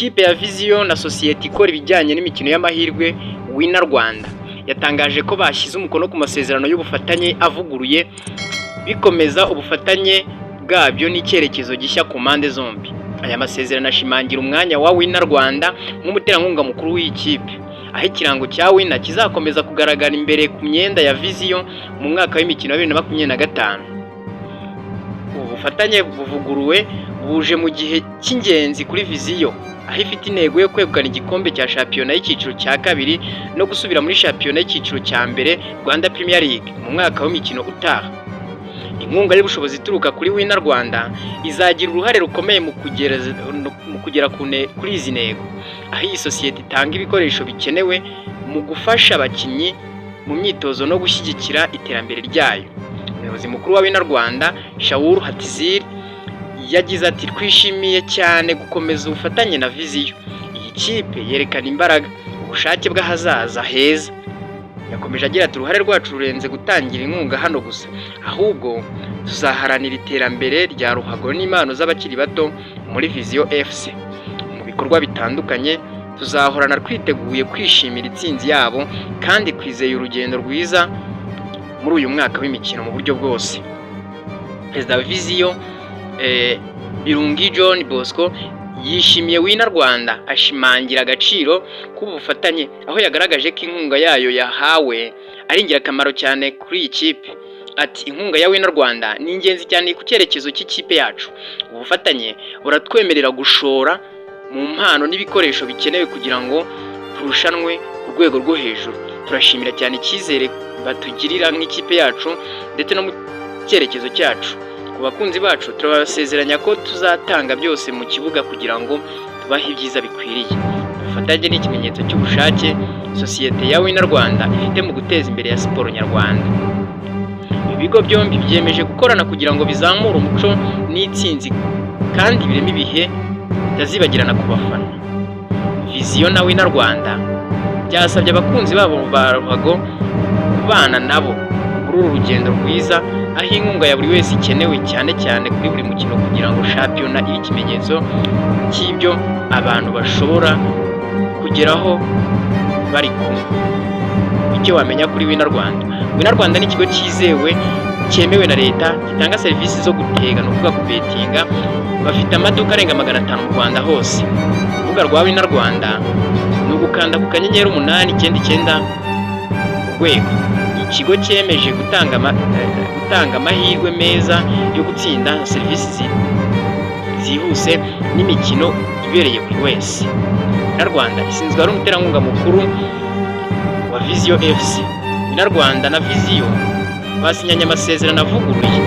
Ikipe ya Vision na sosiyete ikora ibijyanye n'imikino y'amahirwe Wina Rwanda yatangaje ko bashyize umukono ku masezerano y'ubufatanye avuguruye bikomeza ubufatanye bwabyo n'icyerekezo gishya ku mpande zombi. Aya masezerano ashimangira umwanya wa Wina Rwanda nk'umuterankunga mukuru w'ikipe, aho ikirango cya Wina kizakomeza kugaragara imbere ku myenda ya Vision mu mwaka w'imikino wa 2025. Ubu bufatanye buvuguruwe buje mu gihe cy'ingenzi kuri Vision, aho ifite intego yo kwegukana igikombe cya shampiyona y'icyiciro cya kabiri no gusubira muri shampiyona y'icyiciro cya mbere Rwanda Premier League mu mwaka w'imikino utaha. Inkunga y'ubushobozi ituruka kuri Wina Rwanda izagira uruhare rukomeye mu kugera kuri izi ntego, aho iyi sosiyete itanga ibikoresho bikenewe mu gufasha abakinnyi mu myitozo no gushyigikira iterambere ryayo. Umuyobozi mukuru wa Wina Rwanda Shaul Hatizir yagize ati twishimiye cyane gukomeza ubufatanye na Vision. Iyi kipe yerekana imbaraga, ubushake bw'ahazaza heza. Yakomeje agira ati uruhare rwacu rurenze gutangira inkunga hano gusa, ahubwo tuzaharanira iterambere rya ruhago n'impano z'abakiri bato muri Vision FC. Mu bikorwa bitandukanye tuzahorana twiteguye kwishimira intsinzi yabo kandi kwizeye urugendo rwiza muri uyu mwaka w'imikino mu buryo bwose. Perezida wa Vision Birungi John Bosco yishimiye Wina Rwanda, ashimangira agaciro k'ubufatanye, aho yagaragaje ko inkunga yayo yahawe ari ingirakamaro cyane kuri iyi kipe. Ati inkunga ya Wina Rwanda ni ingenzi cyane ku cyerekezo cy'ikipe yacu. Ubufatanye buratwemerera gushora mu mpano n'ibikoresho bikenewe kugira ngo turushanwe ku rwego rwo hejuru. Turashimira cyane icyizere batugirira nk'ikipe yacu ndetse no mu cyerekezo cyacu. Ku bakunzi bacu turabasezeranya ko tuzatanga byose mu kibuga kugira ngo tubahe ibyiza bikwiriye. Ubufatanye ni ikimenyetso cy'ubushake sosiyete ya Wina Rwanda ifite mu guteza imbere ya siporo nyarwanda. Ibigo byombi byemeje gukorana kugira ngo bizamure umuco n'itsinzi kandi bireme ibihe bitazibagirana ku bafana. Vision na Wina Rwanda byasabye abakunzi babo ba ruhago kubana nabo muri uru rugendo rwiza, aho inkunga ya buri wese ikenewe cyane cyane kuri buri mukino kugira ngo shampiyona ibe ikimenyetso cy'ibyo abantu bashobora kugeraho bari kumwe. Icyo wamenya kuri Wina Rwanda: Wina Rwanda ni ikigo cyizewe cyemewe na leta gitanga serivisi zo gutega no kuvuga kubetinga. Bafite amaduka arenga 500 mu Rwanda hose. Urubuga rwa Wina Rwanda ni ugukanda ku kanyenyeri 899 urwego. Ikigo cyemeje gutanga amahirwe meza yo gutsinda serivisi zihuse n'imikino ibereye buri wese. Wina Rwanda isinzwe ari umuterankunga mukuru wa Vision FC. Wina Rwanda na Vision basinyanye amasezerano avuguruye